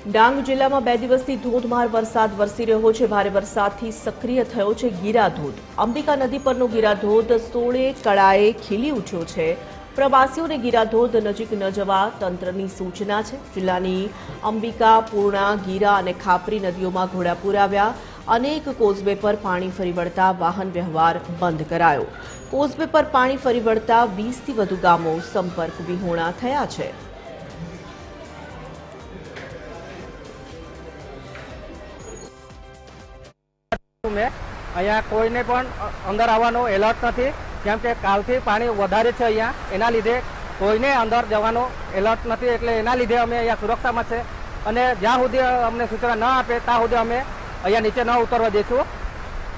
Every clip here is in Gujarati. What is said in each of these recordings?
ડાંગ જિલ્લામાં 2 દિવસથી ધોધમાર વરસાદ વરસી રહ્યો છે। ભારે વરસાદથી સક્રિય થયો છે ગીરાધોધ। અંબિકા નદી પરનો ગીરાધોધ 16 કળાએ ખીલી ઉઠ્યો છે। પ્રવાસીઓને ગીરાધોધ નજીક ન જવા તંત્રની સૂચના છે। જિલ્લાની અંબિકા, પૂર્ણા, ગીરા અને ખાપરી નદીઓમાં ઘોડાપૂર આવ્યા। અનેક કોઝવે પર પાણી ફરી વળતા વાહન વ્યવહાર બંધ કરાયો। કોઝવે પર પાણી ફરી વળતા 20થી વધુ ગામો સંપર્ક વિહોણા થયા છે। અહીંયા કોઈને પણ અંદર આવવાનો એલર્ટ નથી, કેમ કે કાલથી પાણી વધારે છે અહીંયા, એના લીધે કોઈને અંદર જવાનો એલર્ટ નથી। એટલે એના લીધે અમે અહીંયા સુરક્ષામાં છે અને જ્યાં સુધી અમને સૂચના ન આપે ત્યાં સુધી અમે અહીંયા નીચે ન ઉતરવા દઈશું,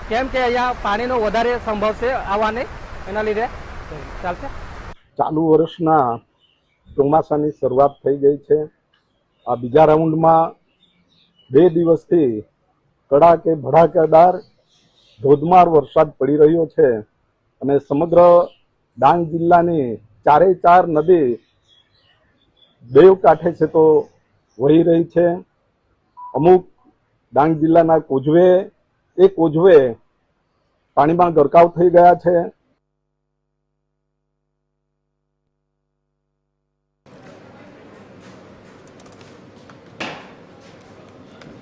કેમ કે અહીંયા પાણીનો વધારે સંભવ છે આવવાની, એના લીધે ચાલશે। ચાલુ વર્ષના ચોમાસાની શરૂઆત થઈ ગઈ છે। આ બીજા રાઉન્ડમાં 2 દિવસથી કડાકે ભડાકેદાર ધોધમાર વરસાદ પડી રહ્યો છે અને સમગ્ર ડાંગ જિલ્લાની 4 નદી બેવ કાંઠે છે તો વહી રહી છે। અમુક ડાંગ જિલ્લાના કોઝવે પાણીમાં ગરકાવ થઈ ગયા છે।